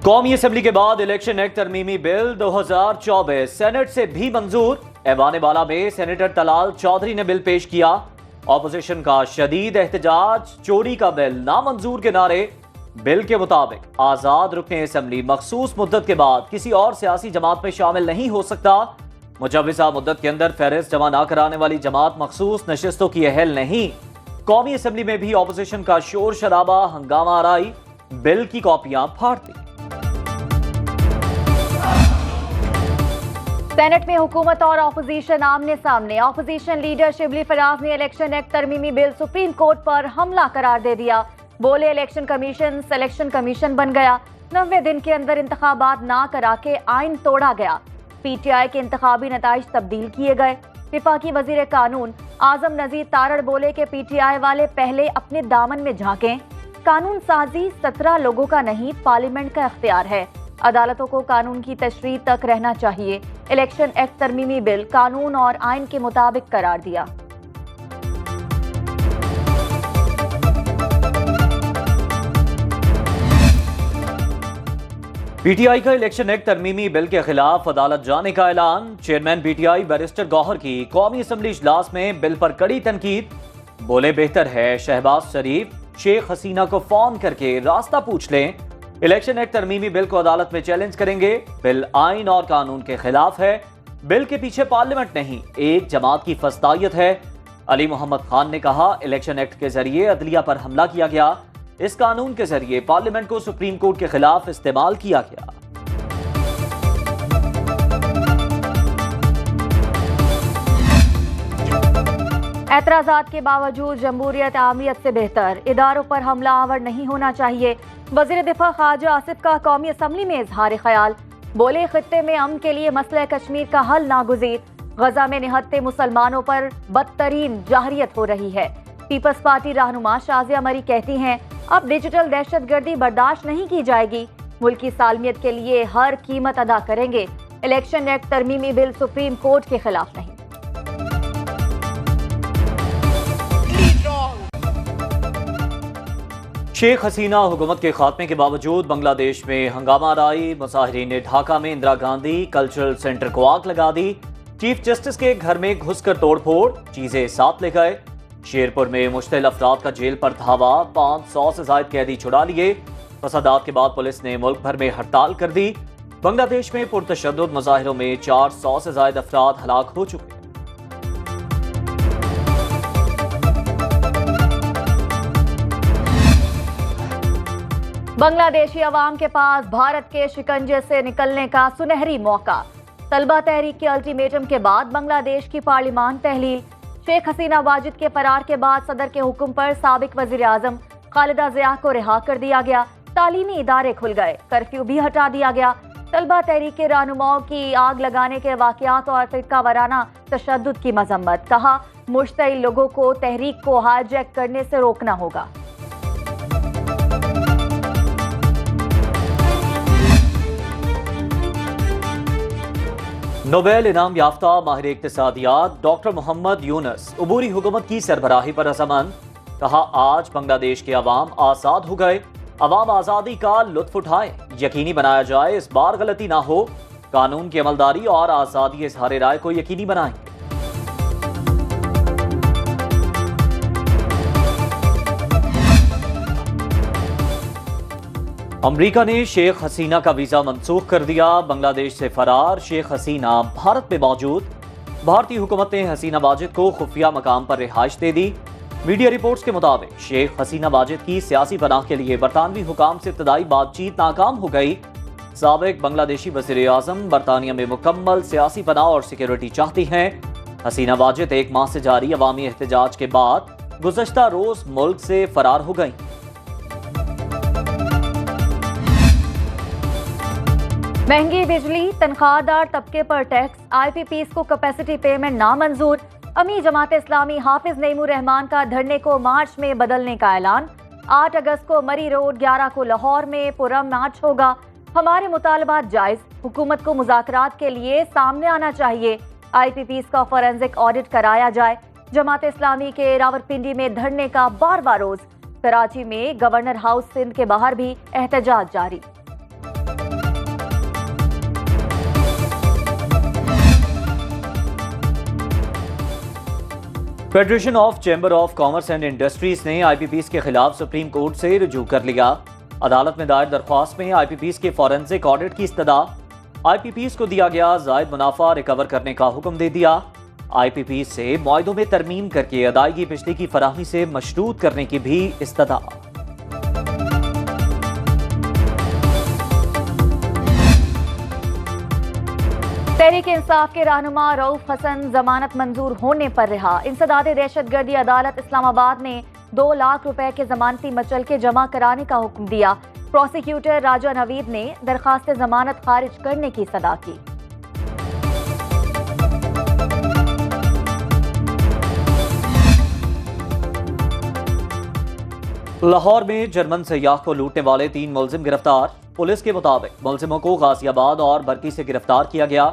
कौमी असेंबली के बाद इलेक्शन एक्ट तरमीमी बिल 2024 सेनेट से भी मंजूर। ऐवान बाला में सेनेटर तलाल चौधरी ने बिल पेश किया। ऑपोजिशन का शदीद एहतजाज, चोरी का बिल नामंजूर के नारे। बिल के मुताबिक आजाद रुकने असेंबली मखसूस मुद्दत के बाद किसी और सियासी जमात में शामिल नहीं हो सकता। मुजव्वज़ा मुद्दत के अंदर फहरिस्त जमा ना कराने वाली जमात मखसूस नशिस्तों की अहल नहीं। कौमी असेंबली में भी ऑपोजिशन का शोर शराबा, हंगामा आराई, बिल की कॉपियां फाड़ दी। सेनेट में हुकूमत और ऑपोजिशन आमने सामने। ऑपोजिशन लीडर शिबली फराज ने इलेक्शन एक्ट तरमीमी बिल सुप्रीम कोर्ट पर हमला करार दे दिया। बोले इलेक्शन कमीशन सिलेक्शन कमीशन बन गया। 90 दिन के अंदर इंतखाबात ना करा के आइन तोड़ा गया। पीटीआई के इंतखाबी नताइज तब्दील किए गए। विफाकी वजीर कानून आजम नजीर तारड़ बोले कि पीटीआई वाले पहले अपने दामन में झांकें। कानून साजी 17 लोगों का नहीं, पार्लियामेंट का इख्तियार है। अदालतों को कानून की तशरीह तक रहना चाहिए। इलेक्शन एक्ट तरमीमी बिल कानून और आइन के मुताबिक करार दिया। पीटीआई का इलेक्शन एक्ट तरमीमी बिल के खिलाफ अदालत जाने का ऐलान। चेयरमैन पीटीआई बैरिस्टर गौहर की कौमी असेंबली इजलास में बिल पर कड़ी तनकीद। बोले बेहतर है शहबाज शरीफ शेख हसीना को फोन करके रास्ता पूछ लें। इलेक्शन एक्ट तरमीमी बिल को अदालत में चैलेंज करेंगे। बिल आइन और कानून के खिलाफ है। बिल के पीछे पार्लियामेंट नहीं, एक जमात की फस्दायत है। अली मोहम्मद खान ने कहा इलेक्शन एक्ट के जरिए अदलिया पर हमला किया गया। इस कानून के जरिए पार्लियामेंट को सुप्रीम कोर्ट के खिलाफ इस्तेमाल किया गया। एतराजात के बावजूद जमहूरियत आमियत से बेहतर। इदारों पर हमला आवर नहीं होना चाहिए। वजीर दिफा ख्वाजा आसिफ का कौमी असेंबली में इजहार ख्याल। बोले खित्ते में अमन के लिए मसला कश्मीर का हल नागुज़ीर। गजा में निहत्ते मुसलमानों पर बदतरीन जाहरियत हो रही है। पीपल्स पार्टी रहनुमा शाजिया मरी कहती हैं अब डिजिटल दहशतगर्दी बर्दाश्त नहीं की जाएगी। मुल्क की सालमियत के लिए हर कीमत अदा करेंगे। इलेक्शन एक्ट तरमीमी बिल सुप्रीम कोर्ट के खिलाफ नहीं। शेख हसीना हुकूमत के खात्मे के बावजूद बांग्लादेश में हंगामा राई। मुजाहिरीन ने ढाका में इंदिरा गांधी कल्चरल सेंटर को आग लगा दी। चीफ जस्टिस के घर में घुसकर तोड़फोड़, चीजें साथ ले गए। शेरपुर में मुश्तिल अफराद का जेल पर धावा, 500 से ज्यादा कैदी छुड़ा लिए। फसादात के बाद पुलिस ने मुल्क भर में हड़ताल कर दी। बांग्लादेश में पुरतशद्दुद मुजाहिरों में 400 से ज्यादा अफराद हलाक हो चुके। बांग्लादेशी अवाम के पास भारत के शिकंजे से निकलने का सुनहरी मौका। तलबा तहरीक के अल्टीमेटम के बाद बांग्लादेश की पार्लियामान तहलील। शेख हसीना वाजिद के फरार के बाद सदर के हुक्म पर साबिक वजीर आजम खालिदा जिया को रिहा कर दिया गया। तालीमी इदारे खुल गए। कर्फ्यू भी हटा दिया गया। तलबा तहरीक के रहनुमाओं की आग लगाने के वाकयात और फिरका वाराना तशद्दुद की मजम्मत। कहा मुश्तिल लोगों को तहरीक को हाईजैक करने से रोकना होगा। नोबेल इनाम याफ्ता माहिर इक्तिसादियात डॉक्टर मोहम्मद यूनुस अबूरी हुकूमत की सरबराही पर रज़ामंद। कहा आज बांग्लादेश के अवाम आज़ाद हो गए। अवाम आज़ादी का लुत्फ उठाए, यकीनी बनाया जाए इस बार गलती ना हो। कानून की अमलदारी और आज़ादी इज़हार राय को यकीनी बनाएंगे। अमरीका ने शेख हसीना का वीजा मंसूख कर दिया। बांग्लादेश से फरार शेख हसीना भारत में मौजूद। भारतीय हुकूमत ने हसीना वाजिद को खुफिया मकाम पर रिहाइश दे दी। मीडिया रिपोर्ट्स के मुताबिक शेख हसीना वाजिद की सियासी पनाह के लिए बरतानवी हुकाम से इब्तदाई बातचीत नाकाम हो गई। साबिक बांग्लादेशी वज़ीर आज़म बरतानिया में मुकम्मल सियासी पनाह और सिक्योरिटी चाहती हैं। हसीना वाजिद 1 माह से जारी अवामी एहतजाज के बाद गुज़श्ता रोज मुल्क से फरार हो गई। महंगी बिजली, तनख्वाहदार तबके पर टैक्स, IPPs को कैपेसिटी पेमेंट नामंजूर। अमी जमात इस्लामी हाफिज नईमुर रहमान का धरने को मार्च में बदलने का ऐलान। 8 अगस्त को मरी रोड, 11 को लाहौर में पुरम मार्च होगा। हमारे मुतालबात जायज, हुकूमत को मुज़ाकरात के लिए सामने आना चाहिए। IPPs का फॉरेंसिक ऑडिट कराया जाए। जमात इस्लामी के रावलपिंडी में धरने का 12वां रोज। कराची में गवर्नर हाउस सिंध के बाहर भी एहतजाज जारी। Federation of chamber of commerce and industries ने आईपीपीज के खिलाफ सुप्रीम कोर्ट से रुजू कर लिया। अदालत में दायर दरख्वास्त में आईपीपीज के फॉरेंसिक ऑडिट की इस्तदा। आईपीपीज को दिया गया जायद मुनाफा रिकवर करने का हुक्म दे दिया। आईपीपीज से मुआहदों में तरमीम करके अदायगी बिजली की फराहमी से मशरूत करने की भी इस्तदा। तहरीक इंसाफ के रहनुमा रऊफ हसन जमानत मंजूर होने पर रिहा। इंसदाद दहशतगर्दी अदालत इस्लामाबाद ने 2 लाख रुपए के जमानती मचल के जमा कराने का हुक्म दिया। प्रोसिक्यूटर राजा नवीद ने दरखास्त जमानत खारिज करने की सदा की। लाहौर में जर्मन सयाह को लूटने वाले 3 मुलजिम गिरफ्तार। पुलिस के मुताबिक मुलजिमों को गाजियाबाद और बरकी से गिरफ्तार किया गया।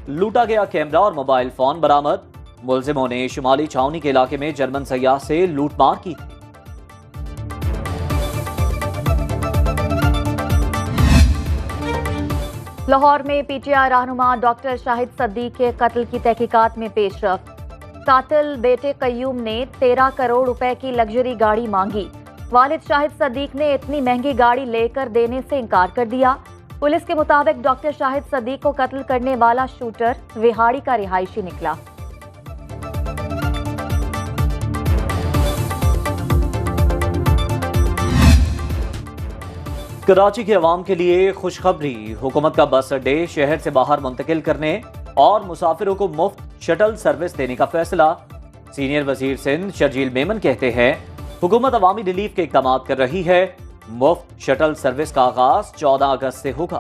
लूटा गया कैमरा और मोबाइल फोन बरामद। मुलजिमों ने शुमाली छावनी के इलाके में जर्मन सयाह से लूटमार की थी। लाहौर में पीटीआई रहनुमा डॉक्टर शाहिद सद्दीक के कत्ल की तहकीकात में पेशरफ। कातिल बेटे कयूम ने 13 करोड़ रुपए की लग्जरी गाड़ी मांगी। वालिद शाहिद सद्दीक ने इतनी महंगी गाड़ी लेकर देने से इनकार कर दिया। पुलिस के मुताबिक डॉक्टर शाहिद सद्दीक को कत्ल करने वाला शूटर विहाड़ी का रिहायशी निकला। कराची के अवाम के लिए खुशखबरी। हुकूमत का बस अड्डे शहर से बाहर मुंतकिल करने और मुसाफिरों को मुफ्त शटल सर्विस देने का फैसला। सीनियर वजीर सिंध शर्जील मेमन कहते हैं हुकूमत अवामी रिलीफ के इक़दाम कर रही है। मुफ्त शटल सर्विस का आगाज 14 अगस्त से होगा।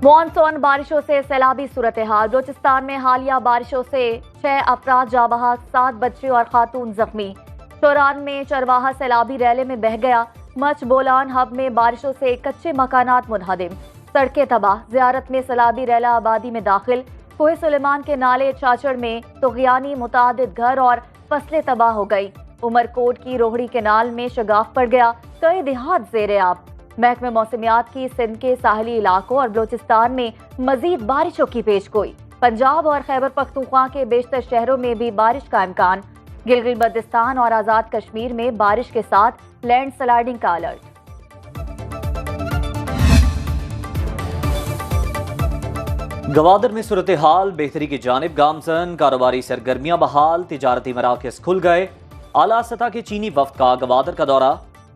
मॉनसून बारिशों से सैलाबी सूरत हाल। बलूचिस्तान में हालिया बारिशों से 6 अफराद जाँ बहक, 7 बच्चे और खातून जख्मी। शोरान में चरवाहा सैलाबी रैले में बह गया। मच बोलान हब में बारिशों से कच्चे मकानात मुनहदिम, सड़कें तबाह। जियारत में सैलाबी रैला आबादी में दाखिल। कोहे सुलेमान के नाले चाचड़ में तुग़यानी मुतादिद घर और फसलें तबाह हो गई। उमरकोट की रोहड़ी केनाल में शगाफ पड़ गया। कई देहात ज़ेरे आब। महकमे मौसमियात की सिंध के साहली इलाकों और बलूचिस्तान में मजीद बारिशों की पेशगोई। पंजाब और खैबर पख्तूनख्वा के बेशतर शहरों में भी बारिश का इम्कान। गिलगित बल्तिस्तान और आज़ाद कश्मीर में बारिश के साथ लैंड स्लाइडिंग का अलर्ट। गवादर में सूरत हाल बेहतरी की जानिब गामजन। कारोबारी सरगर्मियां बहाल, तिजारती मराकज़ खुल गए। आला सतह के चीनी वफ्द का गवादर का दौरा।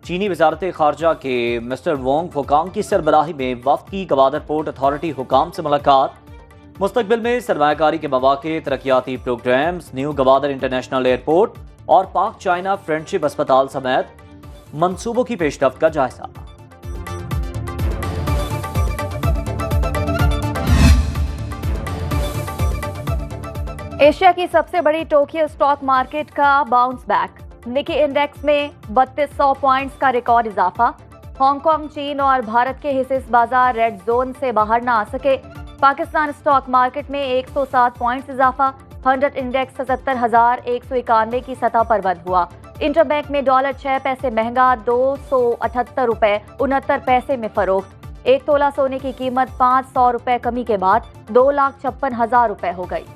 चीनी वजारत खारजा के मिस्टर वोंग फोकांग की सरबराही में वफ्द की गवादर पोर्ट अथॉरिटी हुकाम से मुलाकात। मुस्तकबिल में सरमायाकारी के मौके, तरक्याती programmes, new Gwadar international airport और पाक चाइना फ्रेंडशिप अस्पताल समेत मंसूबों की पेशरफ्त का जायजा। एशिया की सबसे बड़ी टोक्यो स्टॉक मार्केट का बाउंस बैक। निकी इंडेक्स में 3200 पॉइंट्स का रिकॉर्ड इजाफा। हांगकांग, चीन और भारत के हिस्से बाजार रेड जोन से बाहर न आ सके। पाकिस्तान स्टॉक मार्केट में 107 पॉइंट्स इजाफा। 100 इंडेक्स 77,191 की सतह पर बंद हुआ। इंटरबैंक में डॉलर 6 पैसे महंगा 278 रुपए 69 पैसे में फरोख्त। 1 तोला सोने की कीमत 500 रुपए कमी के बाद 2,56,000 रुपए हो गई।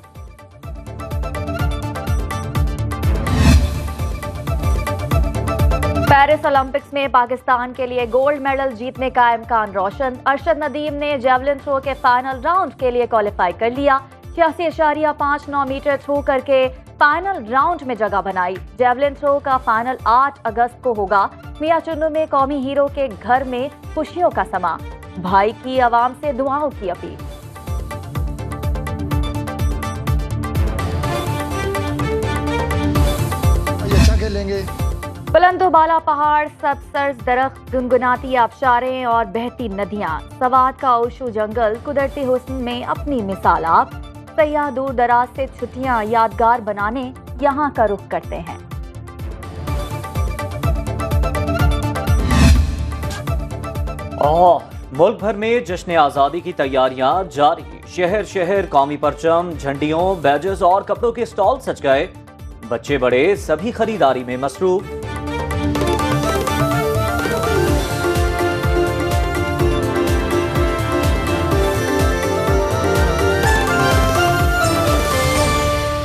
पेरिस ओलंपिक्स में पाकिस्तान के लिए गोल्ड मेडल जीतने का इम्कान रोशन। अरशद नदीम ने जेवलिन थ्रो के फाइनल राउंड के लिए क्वालिफाई कर लिया। 86.59 मीटर थ्रो करके फाइनल राउंड में जगह बनाई। जेवलिन थ्रो का फाइनल 8 अगस्त को होगा। मियां चुन्नू में कौमी हीरो के घर में खुशियों का समा। भाई की आवाम से दुआओं की अपील। अच्छा खेलेंगे। बुलंदो बाला पहाड़, सबसर्ज दरख्त, गुनगुनाती आबशारें और बहती नदियां। सवात का ओशु जंगल कुदरती हुस्न में अपनी मिसाल आप। सयाह दूर दराज से छुट्टियां यादगार बनाने यहाँ का रुख करते हैं। और मुल्क भर में जश्न आज़ादी की तैयारियां जारी। शहर शहर कौमी परचम, झंडियों, बैजेस और कपड़ों के स्टॉल सज गए। बच्चे बड़े सभी खरीदारी में मसरूफ।